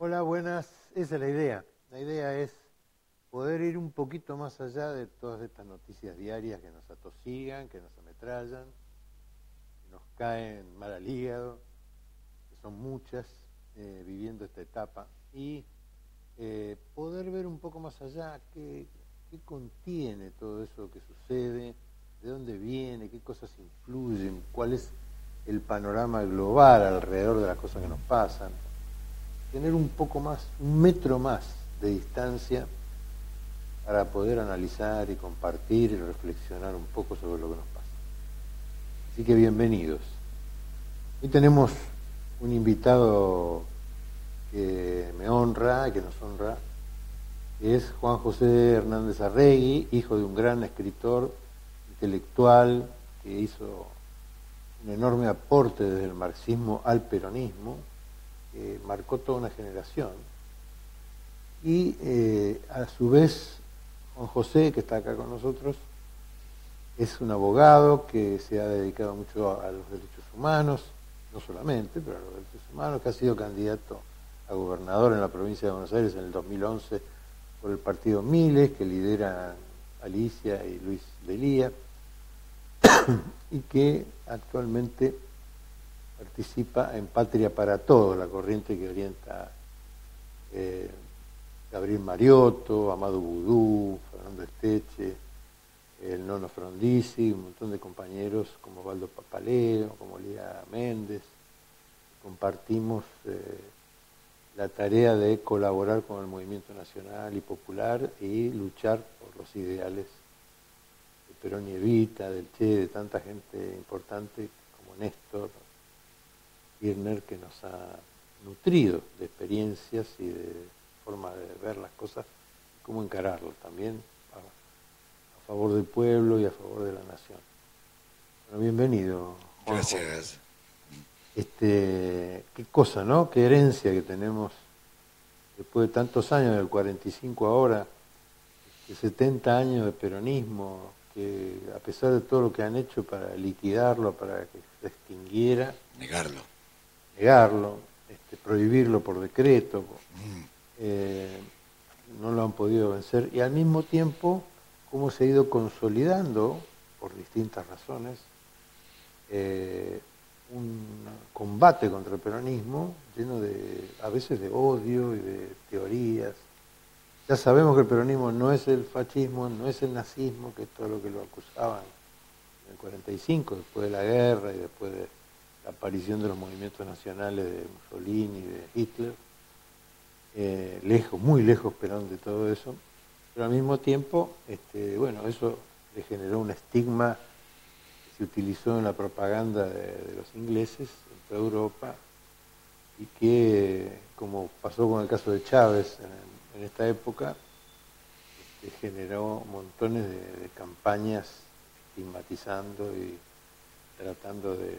Hola, buenas. Esa es la idea. La idea es poder ir un poquito más allá de todas estas noticias diarias que nos atosigan, que nos ametrallan, que nos caen mal al hígado, que son muchas, viviendo esta etapa, y poder ver un poco más allá qué contiene todo eso que sucede, de dónde viene, qué cosas influyen, cuál es el panorama global alrededor de las cosas que nos pasan. Tener un poco más, un metro más de distancia para poder analizar y compartir y reflexionar un poco sobre lo que nos pasa. Así que bienvenidos. Hoy tenemos un invitado que me honra, que nos honra, que es Juan José Hernández Arregui, hijo de un gran escritor intelectual que hizo un enorme aporte desde el marxismo al peronismo, que marcó toda una generación. Y a su vez, Juan José, que está acá con nosotros, es un abogado que se ha dedicado mucho a los derechos humanos, no solamente, pero a los derechos humanos, que ha sido candidato a gobernador en la provincia de Buenos Aires en el 2011 por el partido Miles, que lideran Alicia y Luis Delía, y que actualmente participa en Patria para Todos, la corriente que orienta Gabriel Mariotto, Amado Boudou, Fernando Esteche, el Nono Frondizi, un montón de compañeros como Valdo Papaleo, como Lía Méndez. Compartimos la tarea de colaborar con el movimiento nacional y popular y luchar por los ideales de Perón y Evita, del Che, de tanta gente importante como Néstor Kirchner, que nos ha nutrido de experiencias y de forma de ver las cosas, cómo encararlo también a favor del pueblo y a favor de la nación. Bueno, bienvenido, Juanjo. Gracias. Qué cosa, ¿no? Qué herencia que tenemos después de tantos años, del 45 ahora, de 70 años de peronismo, que a pesar de todo lo que han hecho para liquidarlo, para que se extinguiera, negarlo, prohibirlo por decreto, no lo han podido vencer, y al mismo tiempo cómo se ha ido consolidando, por distintas razones, un combate contra el peronismo lleno a veces de odio y de teorías. Ya sabemos que el peronismo no es el fascismo, no es el nazismo, que es todo lo que lo acusaban en el 45, después de la guerra y después de la aparición de los movimientos nacionales de Mussolini y de Hitler. Muy lejos Perón de todo eso, pero al mismo tiempo, bueno, eso le generó un estigma que se utilizó en la propaganda de los ingleses en toda Europa y que, como pasó con el caso de Chávez en esta época, generó montones de campañas estigmatizando y tratando de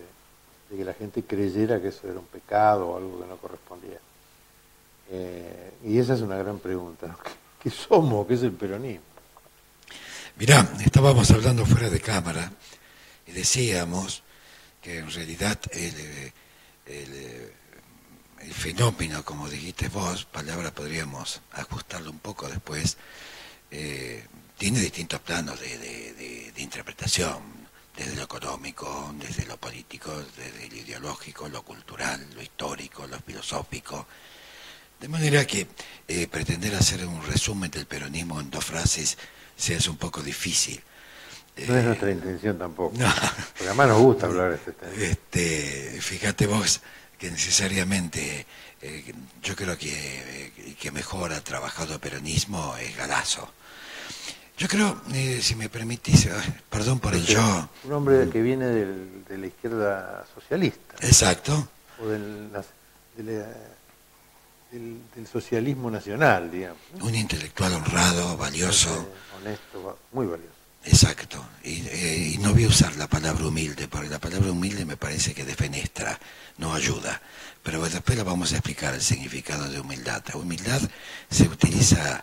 que la gente creyera que eso era un pecado o algo que no correspondía. Y esa es una gran pregunta, ¿no? ¿Qué somos? ¿Qué es el peronismo? Mirá, estábamos hablando fuera de cámara y decíamos que en realidad el fenómeno, como dijiste vos, palabra podríamos ajustarlo un poco después, tiene distintos planos de interpretación, desde lo económico, desde lo político, desde lo ideológico, lo cultural, lo histórico, lo filosófico. De manera que pretender hacer un resumen del peronismo en 2 frases se hace un poco difícil. No es nuestra intención tampoco, no, porque además nos gusta hablar de este tema. Fíjate vos que necesariamente yo creo que mejor ha trabajado el peronismo es Galasso. Yo creo, si me permitís, perdón por el yo. Un hombre que viene de la izquierda socialista. Exacto. O del socialismo nacional, digamos, ¿no? Un intelectual honrado, valioso. Honesto, muy valioso. Exacto. Y no voy a usar la palabra humilde, porque la palabra humilde me parece que defenestra, no ayuda. Pero después la vamos a explicar el significado de humildad. La humildad se utiliza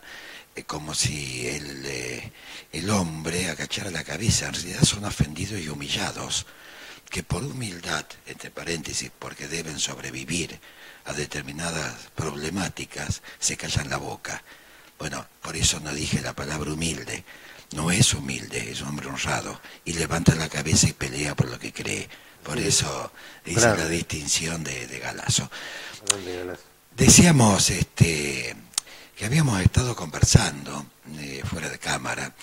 como si el hombre agachara la cabeza. En realidad son ofendidos y humillados. que por humildad, entre paréntesis, porque deben sobrevivir a determinadas problemáticas, se callan la boca. Bueno, por eso no dije la palabra humilde. No es humilde, es un hombre honrado, y levanta la cabeza y pelea por lo que cree. Por eso hice la distinción de Galasso. Decíamos que habíamos estado conversando fuera de cámara,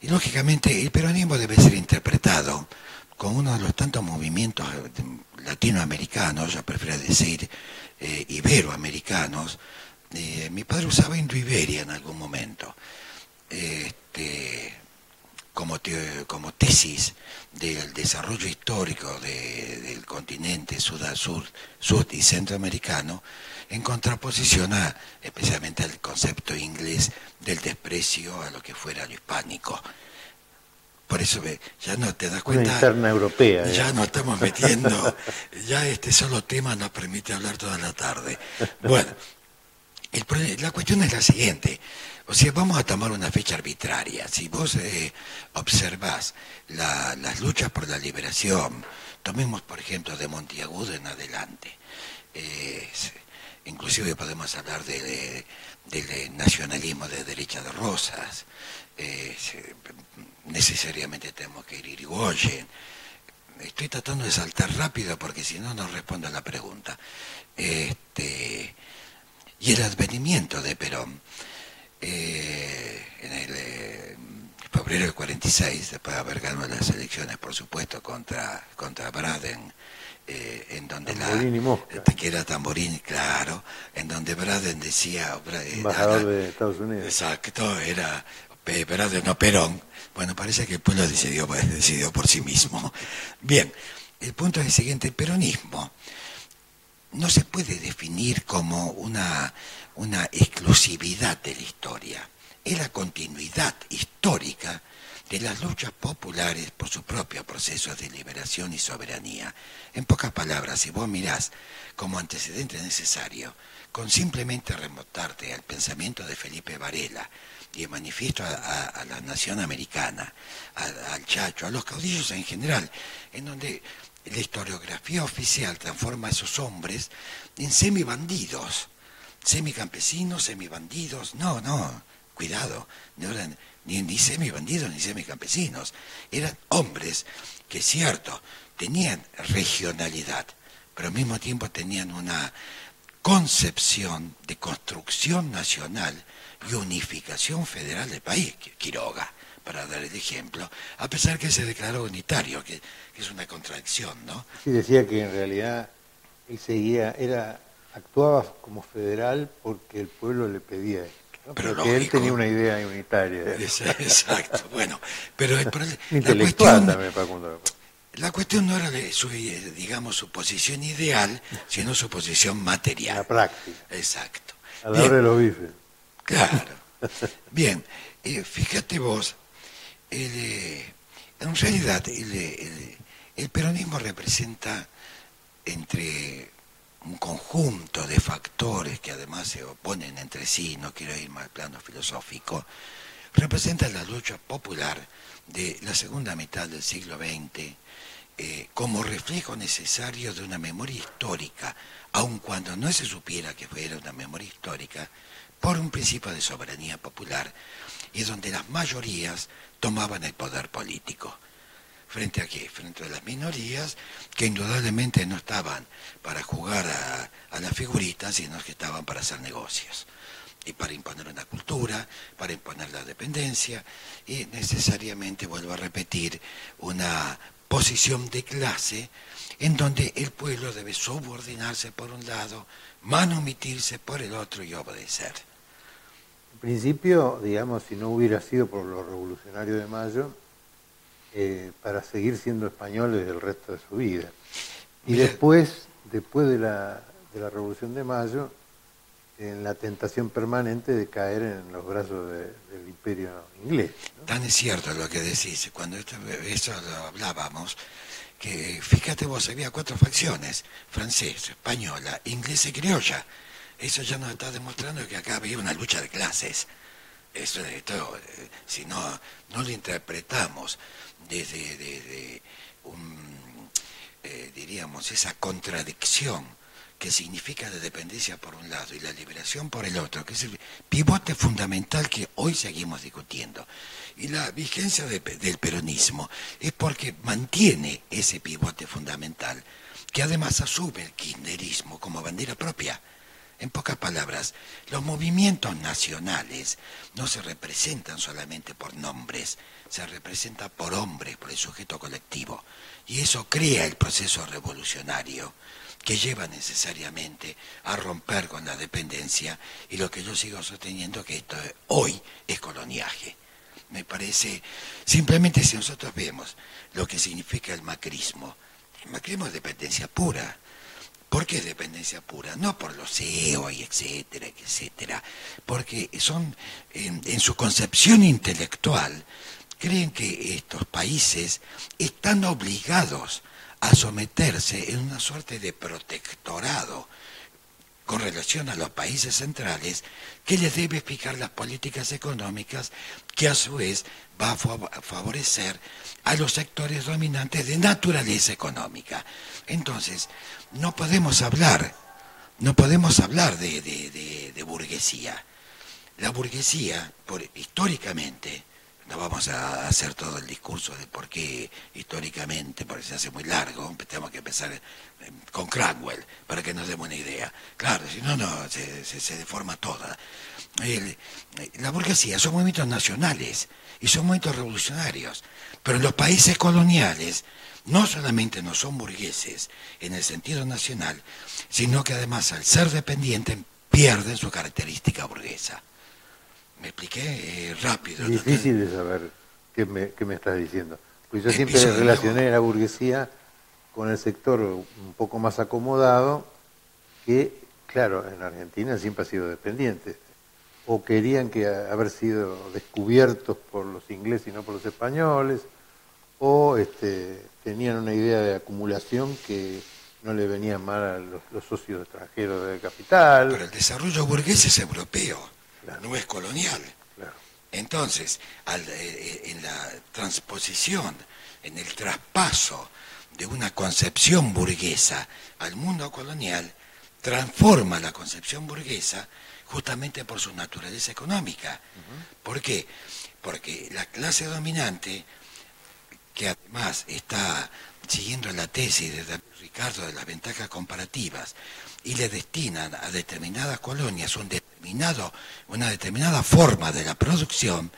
y lógicamente el peronismo debe ser interpretado como uno de los tantos movimientos latinoamericanos, yo prefiero decir iberoamericanos. Mi padre usaba Indo-Iberia en algún momento, como tesis del desarrollo histórico del continente sur y centroamericano, en contraposición especialmente al concepto inglés del desprecio a lo que fuera lo hispánico. Por eso ya no te das cuenta. Una interna europea. Ya nos estamos metiendo, ya este solo tema nos permite hablar toda la tarde. Bueno, la cuestión es la siguiente. O sea, vamos a tomar una fecha arbitraria. Si vos observás las luchas por la liberación, tomemos por ejemplo de Monteagudo en adelante. Inclusive podemos hablar del nacionalismo de derecha de Rosas. Necesariamente tenemos que ir a Irigoyen. Estoy tratando de saltar rápido porque si no, no respondo a la pregunta. Y el advenimiento de Perón en el febrero del 46, después de haber ganado las elecciones, por supuesto, contra Braden, en donde que era Tamborini, claro, en donde Braden decía... embajador de Estados Unidos. Exacto, era Braden, no Perón. Bueno, parece que el pueblo decidió por sí mismo. Bien, el punto es el siguiente: el peronismo no se puede definir como una exclusividad de la historia, es la continuidad histórica de las luchas populares por sus propios procesos de liberación y soberanía. En pocas palabras, si vos mirás como antecedente necesario, con simplemente remontarte al pensamiento de Felipe Varela y el manifiesto a la nación americana, al Chacho, a los caudillos en general, en donde la historiografía oficial transforma a esos hombres en semibandidos, semicampesinos, semibandidos. No, cuidado, no eran ni semibandidos ni semicampesinos, eran hombres que, cierto, tenían regionalidad, pero al mismo tiempo tenían una concepción de construcción nacional y unificación federal del país. Quiroga, para dar el ejemplo, a pesar que se declaró unitario, que es una contradicción, ¿no? Sí, decía que en realidad él actuaba como federal porque el pueblo le pedía eso, ¿no? Pero porque él tenía una idea unitaria. Exacto, bueno, pero intelectual también, Facundo. La cuestión no era su posición ideal, sino su posición material. La práctica. Exacto. A la hora de los bifes. Claro. Bien, fíjate vos, en realidad el peronismo representa, entre un conjunto de factores que además se oponen entre sí, no quiero ir más al plano filosófico, representa la lucha popular de la segunda mitad del siglo XX, como reflejo necesario de una memoria histórica, aun cuando no se supiera que fuera una memoria histórica, por un principio de soberanía popular, y donde las mayorías tomaban el poder político. ¿Frente a qué? Frente a las minorías, que indudablemente no estaban para jugar a las figuritas, sino que estaban para hacer negocios, y para imponer una cultura, para imponer la dependencia, y necesariamente, vuelvo a repetir, una posición de clase en donde el pueblo debe subordinarse por un lado, manumitirse por el otro y obedecer. En principio, digamos, si no hubiera sido por los revolucionarios de Mayo, para seguir siendo españoles el resto de su vida. Y después de la Revolución de Mayo, en la tentación permanente de caer en los brazos del imperio inglés, ¿no? Tan es cierto lo que decís, cuando eso lo hablábamos, que fíjate vos, había 4 facciones: francesa, española, inglesa y criolla. Eso ya nos está demostrando que acá había una lucha de clases. Esto, si no lo interpretamos desde diríamos, esa contradicción que significa la dependencia por un lado y la liberación por el otro, que es el pivote fundamental que hoy seguimos discutiendo. Y la vigencia del peronismo es porque mantiene ese pivote fundamental, que además asume el kirchnerismo como bandera propia. En pocas palabras, los movimientos nacionales no se representan solamente por nombres, se representan por hombres, por el sujeto colectivo. Y eso crea el proceso revolucionario que lleva necesariamente a romper con la dependencia, y lo que yo sigo sosteniendo que esto hoy es coloniaje. Me parece, simplemente si nosotros vemos lo que significa el macrismo es dependencia pura. ¿Por qué es dependencia pura? No por los CEO y etcétera, etcétera, porque son, en su concepción intelectual, creen que estos países están obligados a someterse en una suerte de protectorado con relación a los países centrales, que les debe fijar las políticas económicas que a su vez va a favorecer a los sectores dominantes de naturaleza económica. Entonces, no podemos hablar de burguesía. La burguesía, históricamente, no vamos a hacer todo el discurso de por qué históricamente, porque se hace muy largo, tenemos que empezar con Cranwell, para que nos demos una idea. Claro, si no, se deforma toda. La burguesía son movimientos nacionales y son movimientos revolucionarios, pero en los países coloniales no solamente no son burgueses en el sentido nacional, sino que además al ser dependientes pierden su característica burguesa. ¿Me expliqué rápido? Es difícil de saber qué me estás diciendo. Pues yo siempre relacioné la burguesía con el sector un poco más acomodado, que, claro, en Argentina siempre ha sido dependiente. O querían haber sido descubiertos por los ingleses y no por los españoles, o tenían una idea de acumulación que no le venía mal a los socios extranjeros del capital. Pero el desarrollo burgués es europeo. Claro. No es colonial. Claro. Entonces, en la transposición, en el traspaso de una concepción burguesa al mundo colonial, transforma la concepción burguesa justamente por su naturaleza económica. ¿Por qué? Porque la clase dominante, que además está siguiendo la tesis de David Ricardo de las ventajas comparativas, y le destinan a determinadas colonias una determinada forma de la producción,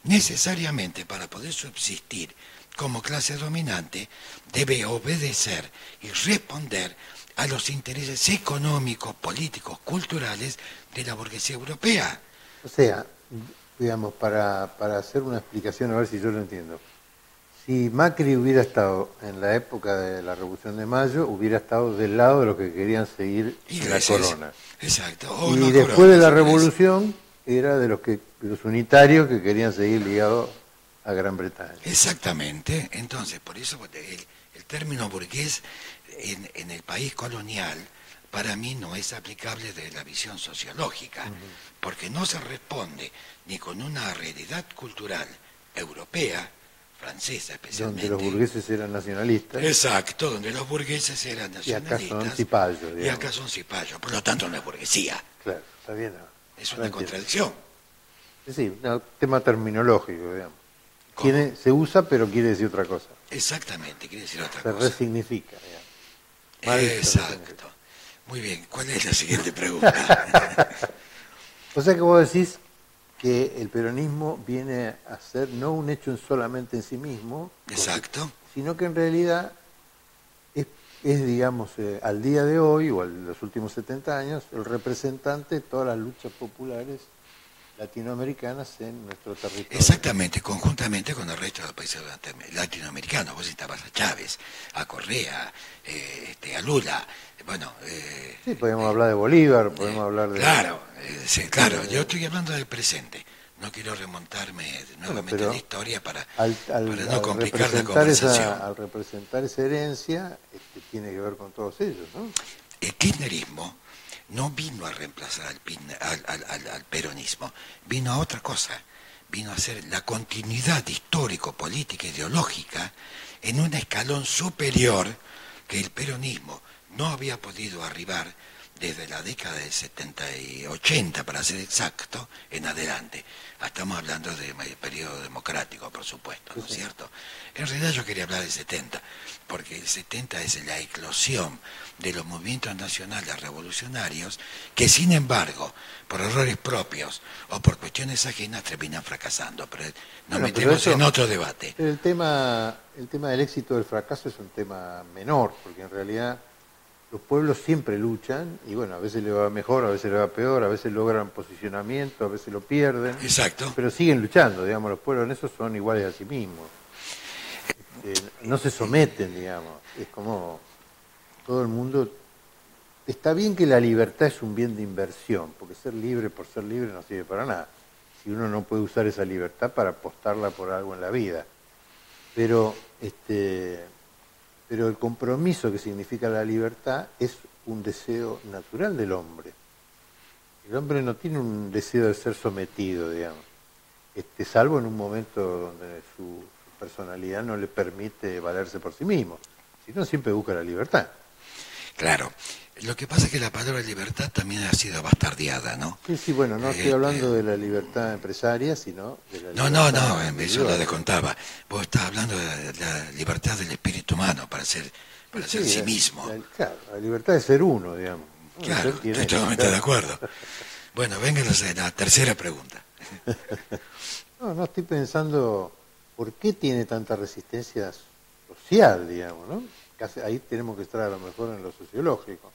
necesariamente para poder subsistir como clase dominante debe obedecer y responder a los intereses económicos, políticos, culturales de la burguesía europea. O sea, digamos, para hacer una explicación, a ver si yo lo entiendo. Si Macri hubiera estado en la época de la Revolución de Mayo, hubiera estado del lado de los que querían seguir la corona. Exacto. Y después de la Revolución, era de los unitarios que querían seguir ligados a Gran Bretaña. Exactamente. Entonces, por eso el término burgués en el país colonial, para mí no es aplicable desde la visión sociológica, porque no se responde ni con una realidad cultural europea, francesa especialmente. Donde los burgueses eran nacionalistas. Exacto, donde los burgueses eran nacionalistas. Y acá son cipayos. Y acá son cipayos, por lo tanto no es burguesía. Claro, está bien. Es una contradicción. Sí, un tema terminológico, digamos. Se usa, pero quiere decir otra cosa. Exactamente, quiere decir otra cosa. Se resignifica, digamos. Exacto. Muy bien, ¿cuál es la siguiente pregunta? O sea que vos decís que el peronismo viene a ser no un hecho solamente en sí mismo, exacto, sino que en realidad es digamos, al día de hoy, o en los últimos 70 años, el representante de todas las luchas populares latinoamericanas en nuestro territorio. Exactamente, conjuntamente con el resto de los países latinoamericanos. Vos citabas a Chávez, a Correa, a Lula, bueno... sí, podemos hablar de Bolívar, podemos hablar de... Claro, sí, claro, yo estoy hablando del presente. No quiero remontarme nuevamente a la historia para no complicar la conversación. Al representar esa herencia, tiene que ver con todos ellos, ¿no? El kirchnerismo no vino a reemplazar al peronismo, vino a otra cosa, vino a ser la continuidad histórico, política, ideológica en un escalón superior que el peronismo no había podido arribar desde la década del 70 y 80, para ser exacto, en adelante. Estamos hablando de periodo democrático, por supuesto, ¿no es cierto? En realidad yo quería hablar del 70, porque el 70 es la eclosión de los movimientos nacionales revolucionarios que, sin embargo, por errores propios o por cuestiones ajenas, terminan fracasando. Pero nos metemos en otro debate. El tema del éxito o del fracaso es un tema menor, porque en realidad los pueblos siempre luchan y bueno, a veces le va mejor, a veces le va peor, a veces logran posicionamiento, a veces lo pierden. Exacto. Pero siguen luchando, digamos, los pueblos en eso son iguales a sí mismos. No se someten, digamos. Es como todo el mundo... Está bien que la libertad es un bien de inversión, porque ser libre por ser libre no sirve para nada. Si uno no puede usar esa libertad para apostarla por algo en la vida. Pero el compromiso que significa la libertad es un deseo natural del hombre. El hombre no tiene un deseo de ser sometido, digamos, salvo en un momento donde su personalidad no le permite valerse por sí mismo. Si no, siempre busca la libertad. Claro. Lo que pasa es que la palabra libertad también ha sido bastardeada, ¿no? Sí, bueno, no estoy hablando de la libertad empresaria, sino de la libertad... No, eso lo descontaba. Vos estás hablando de la libertad del espíritu humano para ser sí mismo. Claro, la libertad de ser uno, digamos. Claro, estoy totalmente de acuerdo. Bueno, venga la tercera pregunta. No estoy pensando por qué tiene tanta resistencia social, digamos, ¿no? Ahí tenemos que estar a lo mejor en lo sociológico.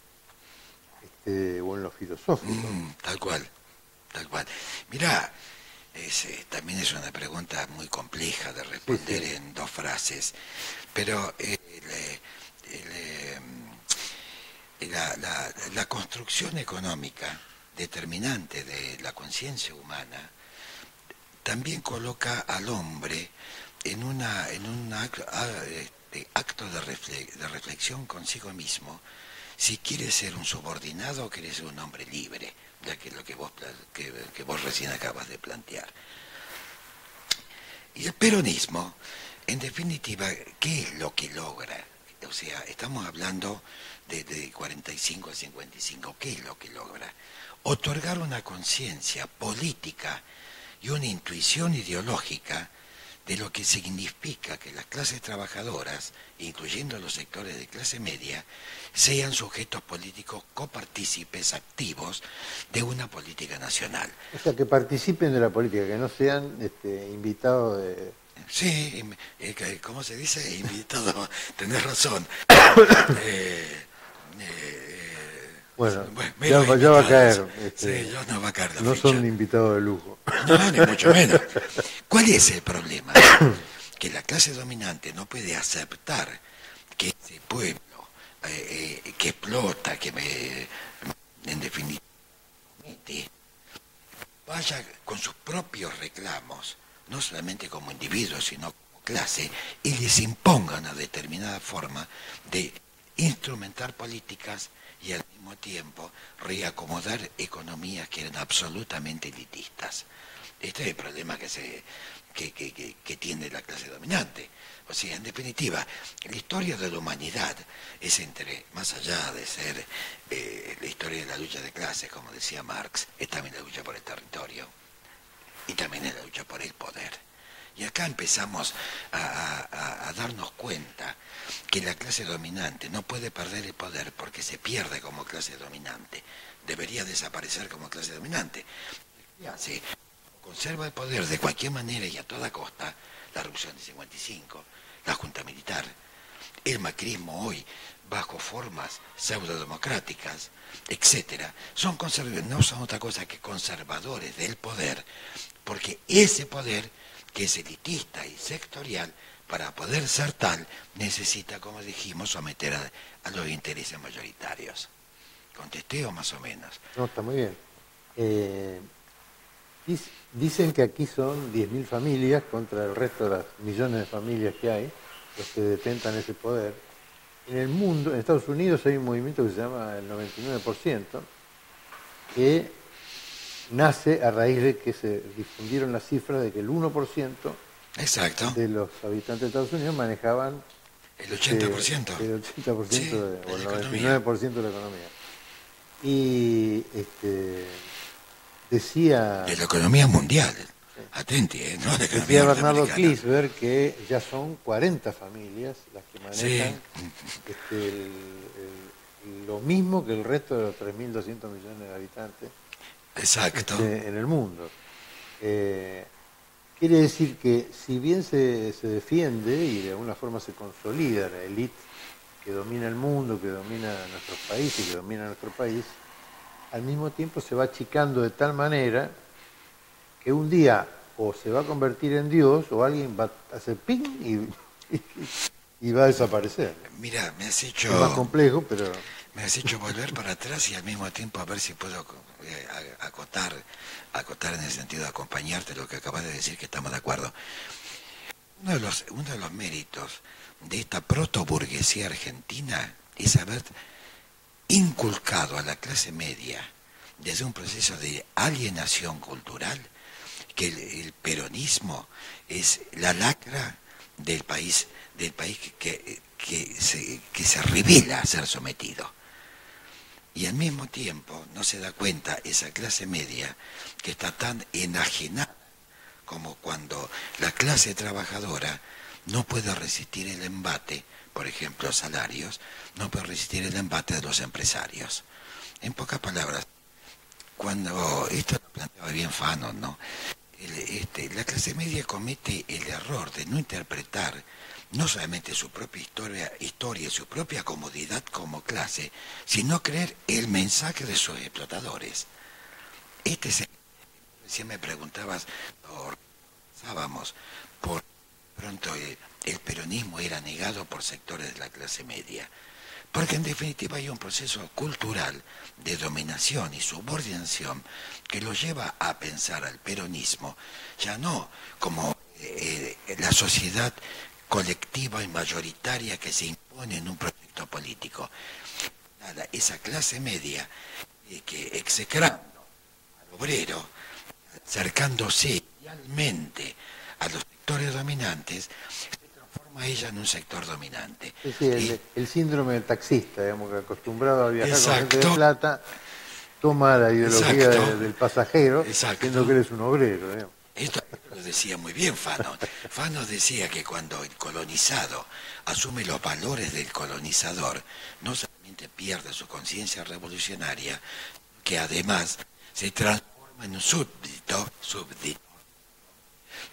O en lo filosófico. Tal cual. Mirá, también es una pregunta muy compleja de responder en dos frases, pero la construcción económica determinante de la conciencia humana también coloca al hombre en un acto de reflexión consigo mismo, si quiere ser un subordinado o quiere ser un hombre libre, ya que es lo que vos recién acabas de plantear. Y el peronismo, en definitiva, ¿qué es lo que logra? O sea, estamos hablando de 45 a 55, ¿qué es lo que logra? Otorgar una conciencia política y una intuición ideológica de lo que significa que las clases trabajadoras, incluyendo los sectores de clase media, sean sujetos políticos copartícipes activos de una política nacional. O sea, que participen de la política, que no sean invitados de... Sí, ¿cómo se dice? Invitado, tenés razón. Bueno, ya va a caer. Sí, ya no va a caer la no ficha. Son invitados de lujo. No, ni mucho menos. ¿Cuál es el problema? Que la clase dominante no puede aceptar que ese pueblo que explota, en definitiva, vaya con sus propios reclamos, no solamente como individuos, sino como clase, y les imponga una determinada forma de instrumentar políticas y al mismo tiempo reacomodar economías que eran absolutamente elitistas. Este es el problema que tiene la clase dominante. O sea, en definitiva, la historia de la humanidad es más allá de ser la historia de la lucha de clases, como decía Marx, es también la lucha por el territorio y también es la lucha por el poder. Y acá empezamos a darnos cuenta que la clase dominante no puede perder el poder porque se pierde como clase dominante. Debería desaparecer como clase dominante. Si conserva el poder de cualquier manera y a toda costa, la revolución de 55, la junta militar, el macrismo hoy, bajo formas pseudodemocráticas, etcétera, no son otra cosa que conservadores del poder, porque ese poder, que es elitista y sectorial, para poder ser tal, necesita, como dijimos, someter a los intereses mayoritarios. ¿Contesté o más o menos? No, está muy bien. Dicen que aquí son 10.000 familias contra el resto de las millones de familias que hay, los que detentan ese poder. En el mundo, en Estados Unidos hay un movimiento que se llama el 99%, que nace a raíz de que se difundieron las cifras de que el 1% Exacto. de los habitantes de Estados Unidos manejaban El 80%. El 80% Sí, o de el la 99% de la economía. Y decía, de la economía mundial. Atenti, ¿no? De la economía decía Bernardo norteamericana. Klisberg que ya son 40 familias las que Sí, manejan lo mismo que el resto de los 3.200 millones de habitantes exacto. en el mundo. Quiere decir que si bien se defiende y de alguna forma se consolida la élite que domina el mundo, que domina nuestros países, que domina nuestro país, al mismo tiempo se va achicando de tal manera que un día o se va a convertir en Dios o alguien va a hacer ping y va a desaparecer. Mira, Es más complejo, pero... me has hecho volver para atrás y al mismo tiempo a ver si puedo acotar en el sentido de acompañarte lo que acabas de decir, que estamos de acuerdo. Uno de los méritos de esta protoburguesía argentina es haber inculcado a la clase media desde un proceso de alienación cultural que el peronismo es la lacra del país que se revela a ser sometido. Y al mismo tiempo no se da cuenta esa clase media que está tan enajenada como cuando la clase trabajadora no puede resistir el embate, por ejemplo, salarios, no puede resistir el embate de los empresarios. En pocas palabras, cuando esto lo planteaba bien Fanon, ¿no? La clase media comete el error de no interpretar no solamente su propia historia y su propia comodidad como clase, sino creer el mensaje de sus explotadores. Recién me preguntabas, o pensábamos, por pronto el peronismo era negado por sectores de la clase media. Porque en definitiva hay un proceso cultural de dominación y subordinación que lo lleva a pensar al peronismo ya no como la sociedad colectiva y mayoritaria que se impone en un proyecto político. Nada, esa clase media que execrando al obrero, acercándose realmente a los sectores dominantes, a ella en un sector dominante. Sí, el síndrome del taxista, digamos, que acostumbrado a viajar exacto, con gente de plata, toma la ideología del pasajero, exacto, siendo que eres un obrero. Digamos. Esto lo decía muy bien Fanon. Fanon decía que cuando el colonizado asume los valores del colonizador, no solamente pierde su conciencia revolucionaria, que además se transforma en un súbdito.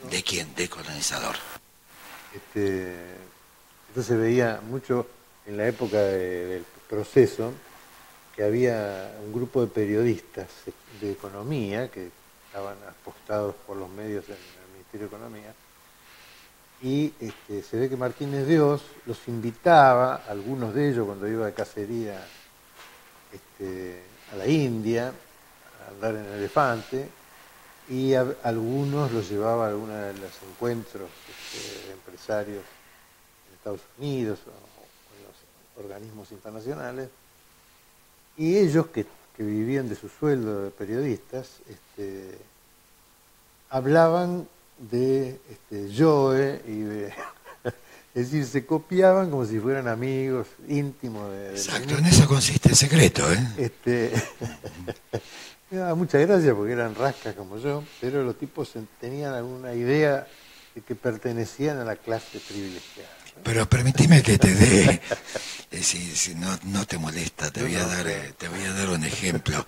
¿De quién? Del colonizador. Esto se veía mucho en la época del proceso, que había un grupo de periodistas de economía que estaban apostados por los medios en el Ministerio de Economía, y se ve que Martínez Dios los invitaba, algunos de ellos cuando iba de cacería a la India, a andar en elefante, y algunos los llevaba a algunos de los encuentros de empresarios en Estados Unidos o en los organismos internacionales, y ellos que vivían de su sueldo de periodistas, hablaban de Joe y de... Es decir, se copiaban como si fueran amigos íntimos. Exacto, en eso consiste el secreto, ¿eh? Me daba mucha gracia porque eran rascas como yo, pero los tipos tenían alguna idea de que pertenecían a la clase privilegiada. ¿No? Pero permíteme que te dé, si no te molesta, te voy a dar un ejemplo.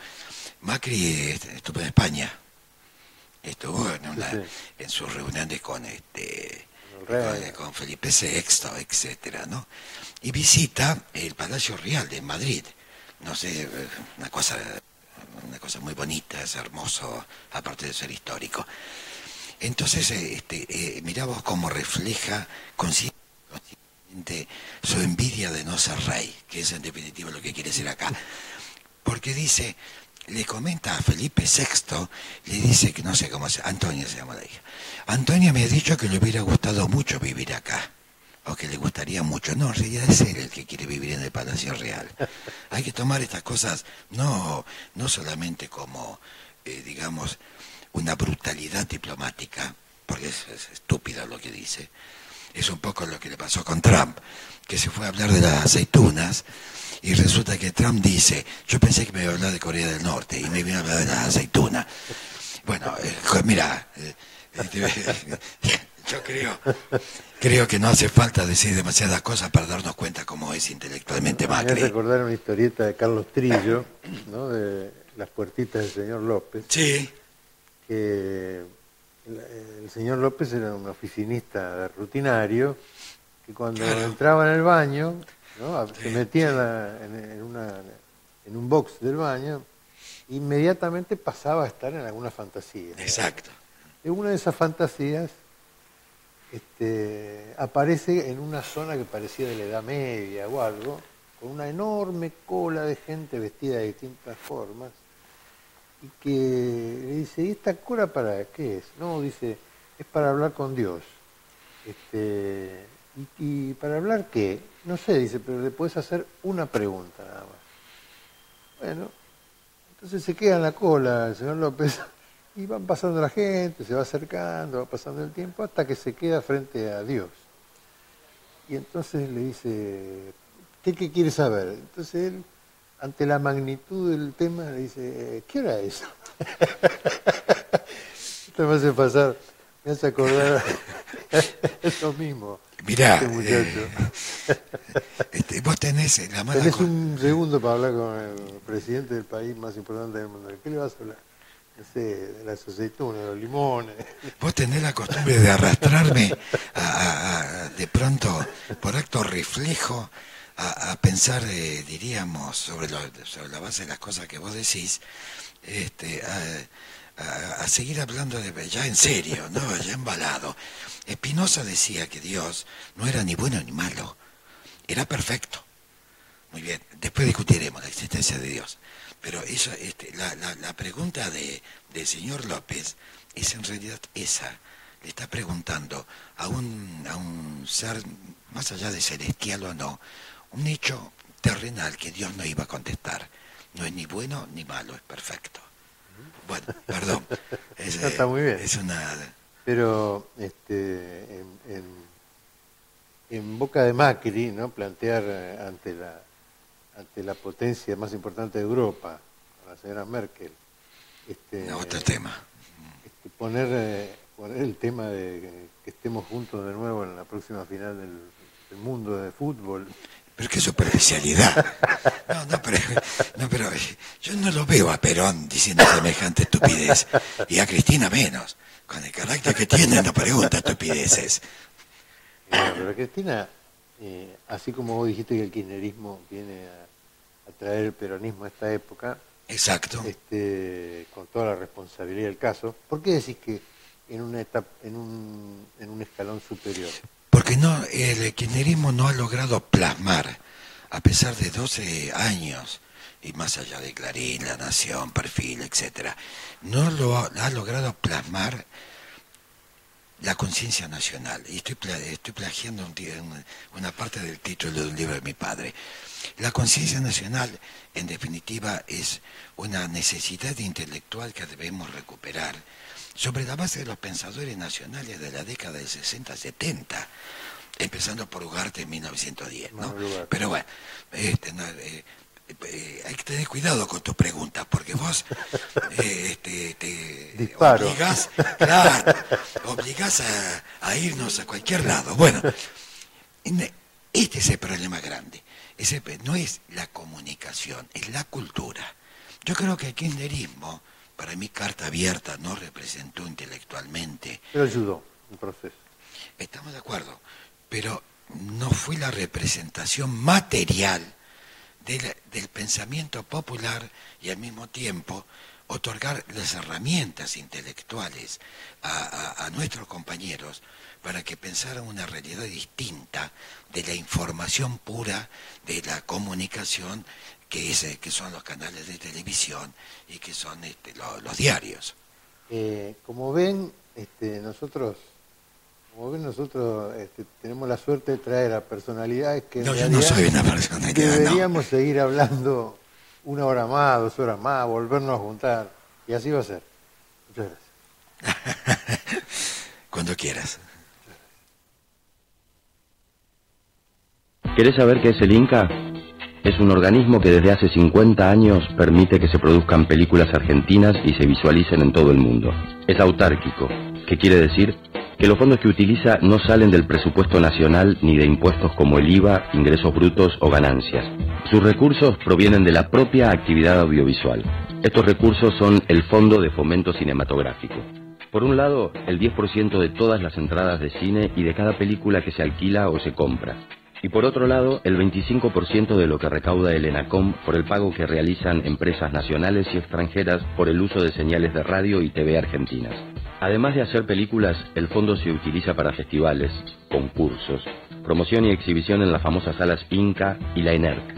Macri estuvo en España, estuvo en sus reuniones con Felipe VI, etcétera, ¿no? Y visita el Palacio Real de Madrid. No sé, una cosa muy bonita, es hermoso, aparte de ser histórico. Entonces, mirá vos cómo refleja conscientemente su envidia de no ser rey, que es en definitiva lo que quiere decir acá. Porque dice, le comenta a Felipe VI, le dice que no sé cómo se llama, Antonia se llama la hija. Antonia me ha dicho que le hubiera gustado mucho vivir acá, o que le gustaría mucho. No, en realidad es él el que quiere vivir en el Palacio Real. Hay que tomar estas cosas no solamente como, digamos, una brutalidad diplomática, porque es estúpida lo que dice, es un poco lo que le pasó con Trump, que se fue a hablar de las aceitunas y resulta que Trump dice, yo pensé que me iba a hablar de Corea del Norte y me vino a hablar de las aceitunas. Bueno, mira, yo creo que no hace falta decir demasiadas cosas para darnos cuenta cómo es intelectualmente Me Macri. hace recordar una historieta de Carlos Trillo, ¿no? De Las puertitas del señor López. Sí. Que el señor López era un oficinista rutinario que cuando entraba en el baño, ¿no? Se metía en un box del baño, inmediatamente pasaba a estar en alguna fantasía. Exacto. Y una de esas fantasías aparece en una zona que parecía de la Edad Media o algo, con una enorme cola de gente vestida de distintas formas, y que le dice, ¿y esta cola para qué es? No, dice, es para hablar con Dios. ¿Y para hablar qué? No sé, dice, pero le puedes hacer una pregunta nada más. Bueno, entonces se queda en la cola el señor López y van pasando la gente, se va acercando, va pasando el tiempo hasta que se queda frente a Dios. Y entonces le dice, ¿qué quiere saber? Entonces él, ante la magnitud del tema, le dice, ¿qué hora es? Esto me hace acordar eso mismo. Mirá, este muchacho. Vos tenés la mala Tenés un segundo para hablar con el presidente del país más importante del mundo. ¿De qué le vas a hablar? No sé, de las aceitunas, de los limones. Vos tenés la costumbre de arrastrarme de pronto, por acto reflejo, a pensar, diríamos, sobre la base de las cosas que vos decís, a seguir hablando ya en serio, ¿no? Ya embalado. Spinoza decía que Dios no era ni bueno ni malo, era perfecto. Muy bien, después discutiremos la existencia de Dios. Pero eso, la pregunta del señor López es en realidad esa. Le está preguntando a un ser, más allá de celestial o no, un hecho terrenal que Dios no iba a contestar. No es ni bueno ni malo, es perfecto. Bueno, perdón. Está muy bien. Es una... Pero en boca de Macri, ¿no? Plantear ante la potencia más importante de Europa, la señora Merkel, otro tema. Poner el tema de que estemos juntos de nuevo en la próxima final del mundo de fútbol. Pero qué superficialidad. Pero yo no lo veo a Perón diciendo semejante estupidez, y a Cristina menos. Con el carácter que tiene no pregunta estupideces. Pero Cristina, así como vos dijiste que el kirchnerismo viene a traer el peronismo a esta época, exacto, con toda la responsabilidad del caso, ¿por qué decís que en un escalón superior? Porque el kirchnerismo no ha logrado plasmar, a pesar de 12 años, y más allá de Clarín, La Nación, Perfil, etcétera, no lo ha logrado plasmar la conciencia nacional. Y estoy plagiando una parte del título de un libro de mi padre. La conciencia nacional, en definitiva, es una necesidad intelectual que debemos recuperar sobre la base de los pensadores nacionales de la década del 60-70, empezando por Ugarte en 1910, ¿no? Pero bueno, hay que tener cuidado con tu pregunta, porque vos te obligás a irnos a cualquier lado. Bueno, este es el problema grande. No es la comunicación, es la cultura. Yo creo que el kirchnerismo, para mí, carta abierta, no representó intelectualmente. Pero ayudó el proceso. Estamos de acuerdo, pero no fue la representación material del pensamiento popular y al mismo tiempo otorgar las herramientas intelectuales a nuestros compañeros para que pensaran una realidad distinta de la información pura, de la comunicación, que son los canales de televisión y que son los diarios. Como ven, nosotros tenemos la suerte de traer a personalidades que yo no soy una personalidad. Deberíamos seguir hablando 1 hora más, 2 horas más, volvernos a juntar, y así va a ser. Muchas gracias. Cuando quieras. ¿Querés saber qué es el Inca? Es un organismo que desde hace 50 años permite que se produzcan películas argentinas y se visualicen en todo el mundo. Es autárquico, que quiere decir que los fondos que utiliza no salen del presupuesto nacional ni de impuestos como el IVA, ingresos brutos o ganancias. Sus recursos provienen de la propia actividad audiovisual. Estos recursos son el Fondo de Fomento Cinematográfico. Por un lado, el 10% de todas las entradas de cine y de cada película que se alquila o se compra. Y por otro lado, el 25% de lo que recauda el ENACOM por el pago que realizan empresas nacionales y extranjeras por el uso de señales de radio y TV argentinas. Además de hacer películas, el fondo se utiliza para festivales, concursos, promoción y exhibición en las famosas salas Inca y la ENERC.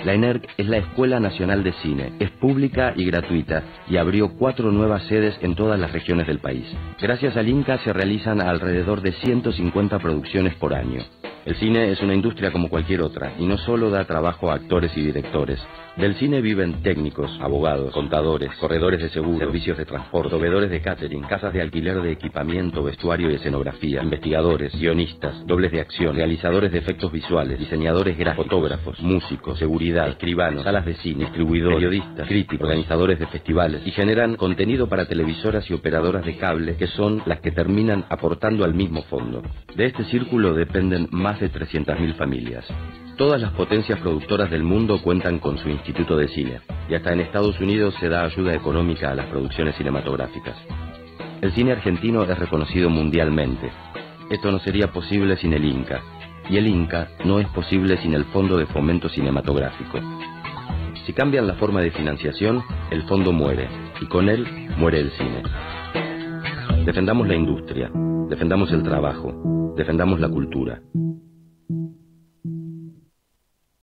La ENERC es la Escuela Nacional de Cine, es pública y gratuita y abrió 4 nuevas sedes en todas las regiones del país. Gracias al Inca se realizan alrededor de 150 producciones por año. El cine es una industria como cualquier otra y no solo da trabajo a actores y directores. Del cine viven técnicos, abogados, contadores, corredores de seguro, servicios de transporte, proveedores de catering, casas de alquiler de equipamiento, vestuario y escenografía, investigadores, guionistas, dobles de acción, realizadores de efectos visuales, diseñadores gráficos, fotógrafos, músicos, seguridad, escribanos, salas de cine, distribuidores, periodistas, críticos, organizadores de festivales y generan contenido para televisoras y operadoras de cable que son las que terminan aportando al mismo fondo. De este círculo dependen más de 300.000 familias. Todas las potencias productoras del mundo cuentan con su instituto de cine, y hasta en Estados Unidos se da ayuda económica a las producciones cinematográficas. El cine argentino es reconocido mundialmente. Esto no sería posible sin el Inca, y el Inca no es posible sin el Fondo de Fomento Cinematográfico. Si cambian la forma de financiación, el fondo muere, y con él muere el cine. Defendamos la industria, defendamos el trabajo, defendamos la cultura.